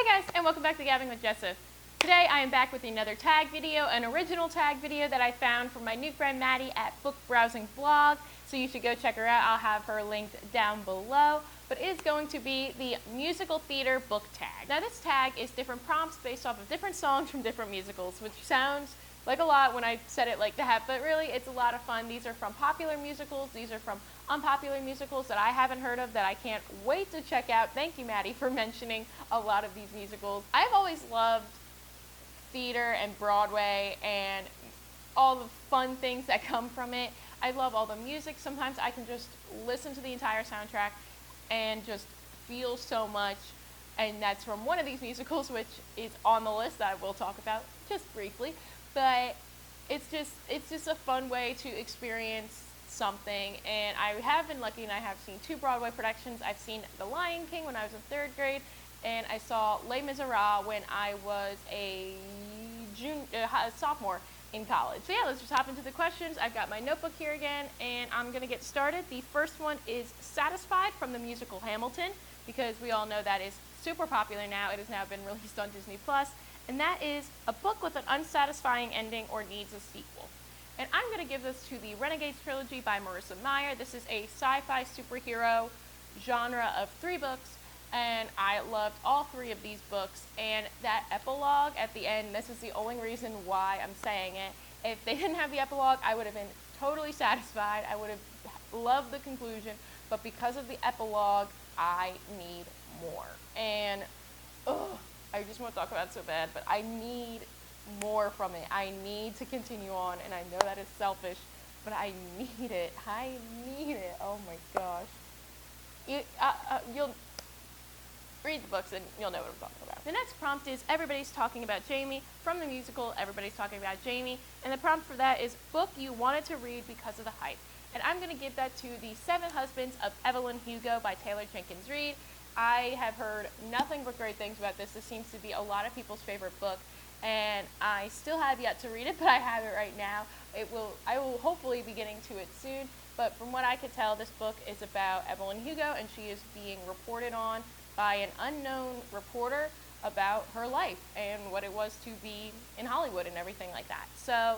Hey guys, and welcome back to Gabbin with Jessa. Today I am back with another tag video, an original tag video that I found from my new friend Maddie at Book Browsing Blog, so you should go check her out. I'll have her linked down below, but it is going to be the musical theater book tag. Now this tag is different prompts based off of different songs from different musicals, which sounds like a lot when I said it like that, but really it's a lot of fun. These are from popular musicals, these are from unpopular musicals that I haven't heard of that I can't wait to check out. Thank you, Maddie, for mentioning a lot of these musicals. I've always loved theater and Broadway and all the fun things that come from it. I love all the music. Sometimes I can just listen to the entire soundtrack and just feel so much, and that's from one of these musicals, which is on the list that I will talk about just briefly. But it's just a fun way to experience something, and I have been lucky and I have seen 2 Broadway productions. I've seen The Lion King when I was in 3rd grade, and I saw Les Miserables when I was a sophomore in college. So yeah, let's just hop into the questions. I've got my notebook here again, and I'm gonna get started. The first one is Satisfied from the musical Hamilton, because we all know that is super popular now. It has now been released on Disney+, and that is a book with an unsatisfying ending or needs a sequel. And I'm going to give this to the Renegades trilogy by Marissa Meyer. This is a sci-fi superhero genre of 3 books, and I loved all 3 of these books. And that epilogue at the end, this is the only reason why I'm saying it. If they didn't have the epilogue, I would have been totally satisfied. I would have loved the conclusion, but because of the epilogue, I need more. And I just want to talk about it so bad, but I need more from it. I need to continue on, and I know that is selfish, but I need it. I need it. Oh my gosh. You'll read the books and you'll know what I'm talking about. The next prompt is Everybody's Talking About Jamie from the musical Everybody's Talking About Jamie, and the prompt for that is book you wanted to read because of the hype. And I'm going to give that to The 7 Husbands of Evelyn Hugo by Taylor Jenkins Reid. I have heard nothing but great things about this. This seems to be a lot of people's favorite book, and I still have yet to read it, but I have it right now. I will hopefully be getting to it soon, but from what I could tell, this book is about Evelyn Hugo, and she is being reported on by an unknown reporter about her life and what it was to be in Hollywood and everything like that. So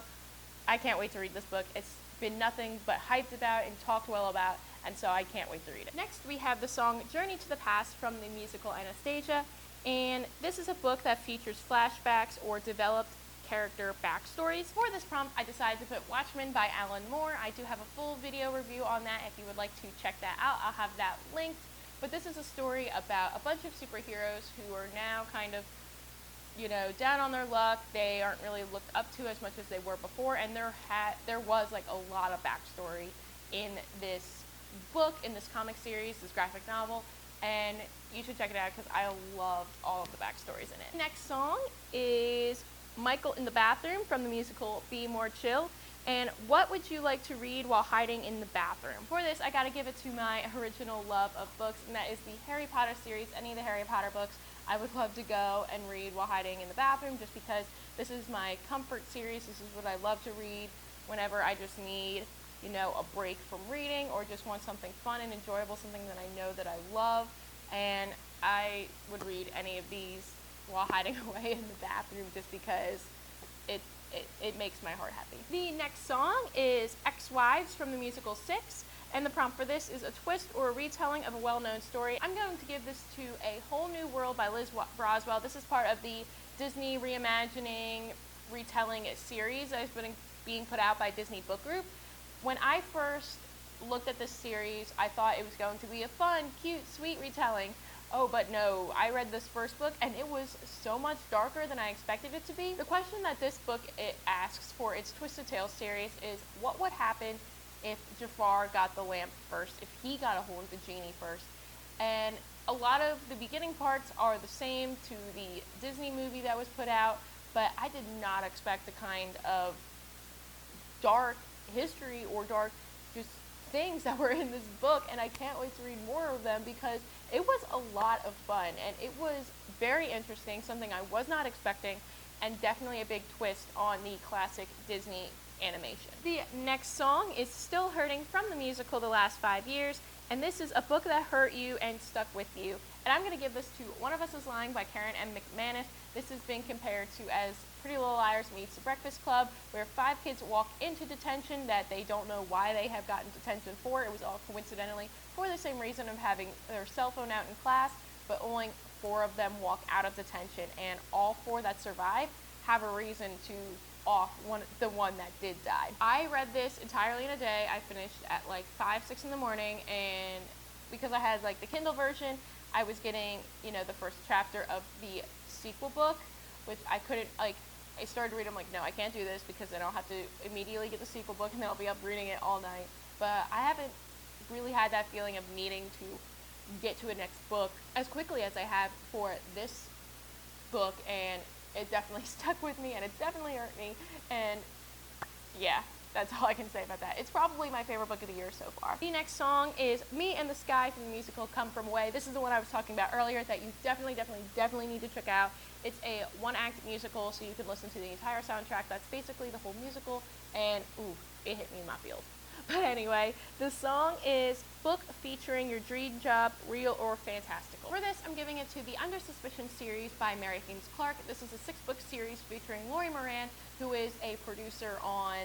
I can't wait to read this book. It's been nothing but hyped about and talked well about, and so I can't wait to read it. Next, we have the song Journey to the Past from the musical Anastasia, and this is a book that features flashbacks or developed character backstories. For this prompt, I decided to put Watchmen by Alan Moore. I do have a full video review on that if you would like to check that out. I'll have that linked, but this is a story about a bunch of superheroes who are now kind of, down on their luck. They aren't really looked up to as much as they were before, and there was like a lot of backstory in this book, in this comic series, this graphic novel, and you should check it out because I loved all of the backstories in it. Next song is Michael in the Bathroom from the musical Be More Chill. And what would you like to read while hiding in the bathroom? For this, I gotta give it to my original love of books, and that is the Harry Potter series. Any of the Harry Potter books, I would love to go and read while hiding in the bathroom, just because this is my comfort series. This is what I love to read whenever I just need, a break from reading, or just want something fun and enjoyable, something that I know that I love. And I would read any of these while hiding away in the bathroom, just because it makes my heart happy. The next song is ExWives from the musical 6, and the prompt for this is a twist or a retelling of a well-known story. I'm going to give this to A Whole New World by Liz Broswell. This is part of the Disney Reimagining Retelling series that has been being put out by Disney Book Group. When I first looked at this series, I thought it was going to be a fun, cute, sweet retelling. Oh, but no, I read this first book, and it was so much darker than I expected it to be. The question that this book asks for its Twisted Tales series is, what would happen if Jafar got the lamp first, if he got a hold of the genie first? And a lot of the beginning parts are the same to the Disney movie that was put out, but I did not expect the kind of dark history or dark just things that were in this book, and I can't wait to read more of them because it was a lot of fun, and it was very interesting, something I was not expecting, and definitely a big twist on the classic Disney animation. The next song is Still Hurting from the musical The Last 5 Years, and this is a book that hurt you and stuck with you. And I'm going to give this to One of Us is Lying by Karen M. McManus. This has been compared to as Pretty Little Liars meets The Breakfast Club, where 5 kids walk into detention that they don't know why they have gotten detention for. It was all coincidentally for the same reason of having their cell phone out in class, but only 4 of them walk out of detention, and all 4 that survive have a reason to off the one that did die. I read this entirely in a day. I finished at like 5, 6 in the morning, and because I had like the Kindle version, I was getting, you know, the first chapter of the sequel book, which I couldn't, like, I started reading, I'm like, no, I can't do this because then I'll have to immediately get the sequel book and then I'll be up reading it all night. But I haven't really had that feeling of needing to get to a next book as quickly as I have for this book, and it definitely stuck with me and it definitely hurt me, and yeah, that's all I can say about that. It's probably my favorite book of the year so far. The next song is Me and the Sky from the musical Come From Away. This is the one I was talking about earlier that you definitely need to check out. It's a 1-act musical, so you can listen to the entire soundtrack. That's basically the whole musical, and ooh, it hit me in my feels. But anyway, the song is Book Featuring Your Dream Job, Real or Fantastical. For this, I'm giving it to the Under Suspicion series by Mary Thames Clark. This is a 6-book series featuring Lori Moran, who is a producer on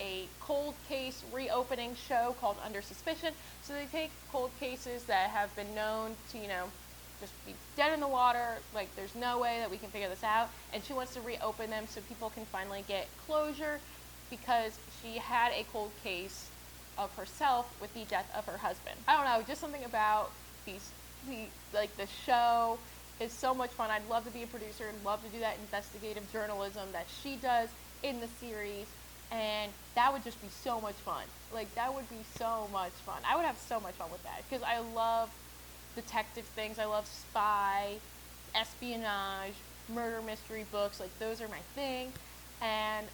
a cold case reopening show called Under Suspicion. So they take cold cases that have been known to, you know, just be dead in the water, like there's no way that we can figure this out, and she wants to reopen them so people can finally get closure, because she had a cold case of herself with the death of her husband. I don't know, just something about the show is so much fun. I'd love to be a producer and love to do that investigative journalism that she does in the series, and that would just be so much fun. Like, that would be so much fun. I would have so much fun with that, because I love detective things. I love spy, espionage, murder mystery books. Like, those are my thing, and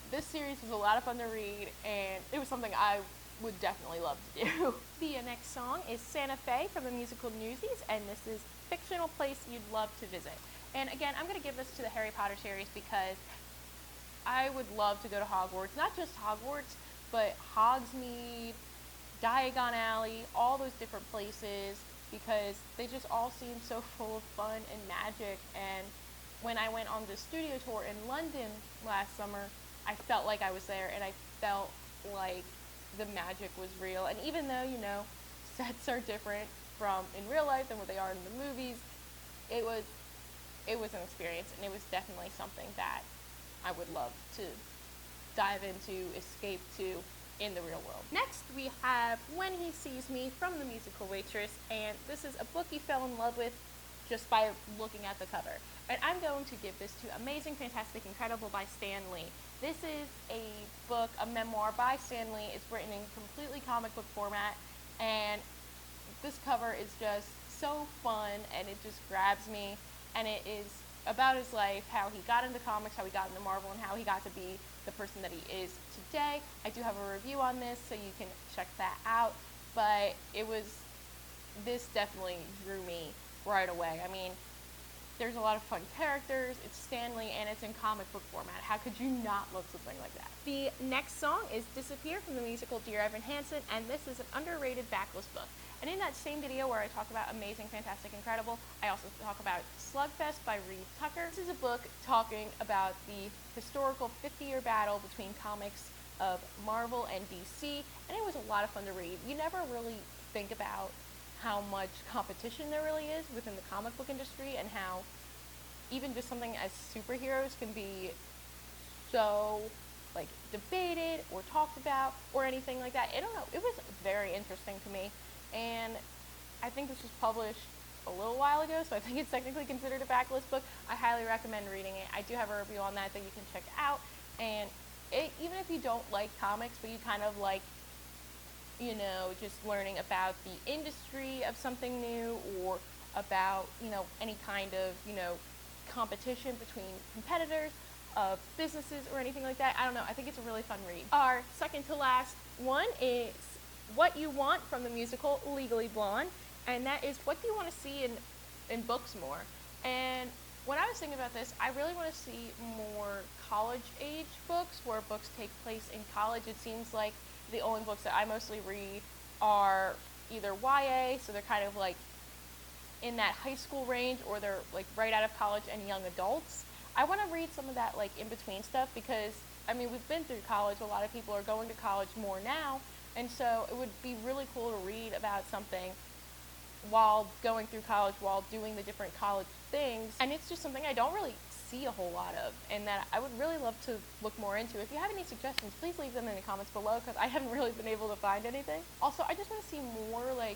this series was a lot of fun to read, and it was something I would definitely love to do. The next song is Santa Fe from the musical Newsies, and this is Fictional Place You'd Love to Visit. And again, I'm going to give this to the Harry Potter series because I would love to go to Hogwarts. Not just Hogwarts, but Hogsmeade, Diagon Alley, all those different places, because they just all seem so full of fun and magic. And when I went on the studio tour in London last summer, I felt like I was there, and I felt like the magic was real. And even though, you know, sets are different from in real life than what they are in the movies, it was an experience, and it was definitely something that I would love to dive into, escape to in the real world. Next, we have When He Sees Me from the musical Waitress, and this is a book you fell in love with just by looking at the cover. And I'm going to give this to Amazing, Fantastic, Incredible by Stan Lee. This is a book, a memoir by Stan Lee. It's written in completely comic book format, and this cover is just so fun, and it just grabs me, and it is about his life, how he got into comics, how he got into Marvel, and how he got to be the person that he is today. I do have a review on this, so you can check that out, but this definitely drew me right away. I mean, there's a lot of fun characters, it's Stan Lee, and it's in comic book format. How could you not love something like that? The next song is Disappear from the musical Dear Evan Hansen, and this is an underrated backlist book. And in that same video where I talk about Amazing, Fantastic, Incredible, I also talk about Slugfest by Reed Tucker. This is a book talking about the historical 50-year battle between comics of Marvel and DC, and it was a lot of fun to read. You never really think about how much competition there really is within the comic book industry, and how even just something as superheroes can be so like debated or talked about or anything like that. I don't know, it was very interesting to me, and I think this was published a little while ago, so I think it's technically considered a backlist book. I highly recommend reading it. I do have a review on that you can check out, and even if you don't like comics, but you kind of like, you know, just learning about the industry of something new, or about, you know, any kind of, you know, competition between competitors of businesses or anything like that. I don't know, I think it's a really fun read. Our second to last one is What You Want from the musical Legally Blonde, and that is what do you want to see in books more. And when I was thinking about this, I really want to see more college age books where books take place in college. It seems like the only books that I mostly read are either YA, so they're kind of like in that high school range, or they're like right out of college and young adults. I want to read some of that like in between stuff, because I mean, we've been through college. A lot of people are going to college more now, and so it would be really cool to read about something while going through college, while doing the different college things. And it's just something I don't really see a whole lot of, and that I would really love to look more into. If you have any suggestions, please leave them in the comments below, because I haven't really been able to find anything. Also, I just want to see more, like,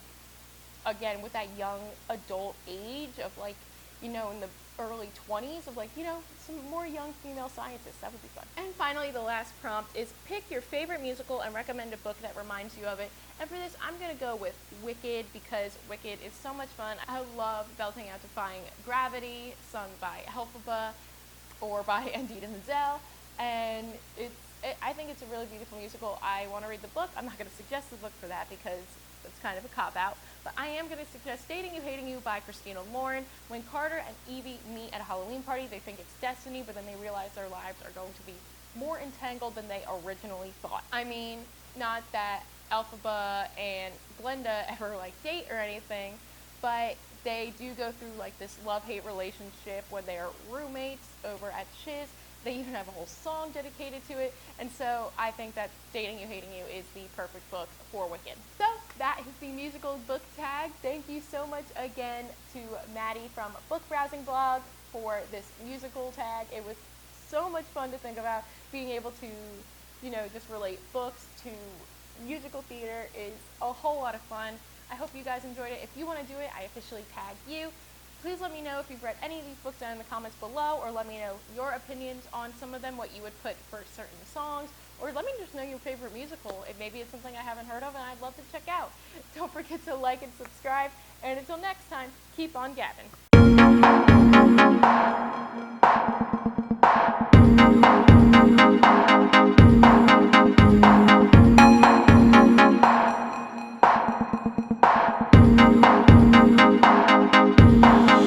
again, with that young adult age of, like, you know, in the early 20s, of, like, you know, some more young female scientists. That would be fun. And finally, the last prompt is pick your favorite musical and recommend a book that reminds you of it. And for this, I'm going to go with Wicked, because Wicked is so much fun. I love belting out Defying Gravity, sung by Elphaba or by Idina Menzel, and I think it's a really beautiful musical. I want to read the book. I'm not going to suggest the book for that, because it's kind of a cop-out, but I am going to suggest Dating You, Hating You by Christina Lauren. When Carter and Evie meet at a Halloween party, they think it's destiny, but then they realize their lives are going to be more entangled than they originally thought. I mean, not that Elphaba and Glenda ever like date or anything, but they do go through like this love-hate relationship when they are roommates over at Shiz. They even have a whole song dedicated to it, and so I think that Dating You, Hating You is the perfect book for Wicked. So that is the musical book tag. Thank you so much again to Maddie from Book Browsing Blog for this musical tag. It was so much fun to think about. Being able to, you know, just relate books to musical theater is a whole lot of fun. I hope you guys enjoyed it. If you want to do it, I officially tag you. Please let me know if you've read any of these books down in the comments below, or let me know your opinions on some of them, what you would put for certain songs, or let me just know your favorite musical. Maybe it's something I haven't heard of and I'd love to check out. Don't forget to like and subscribe, and until next time, keep on gabbing.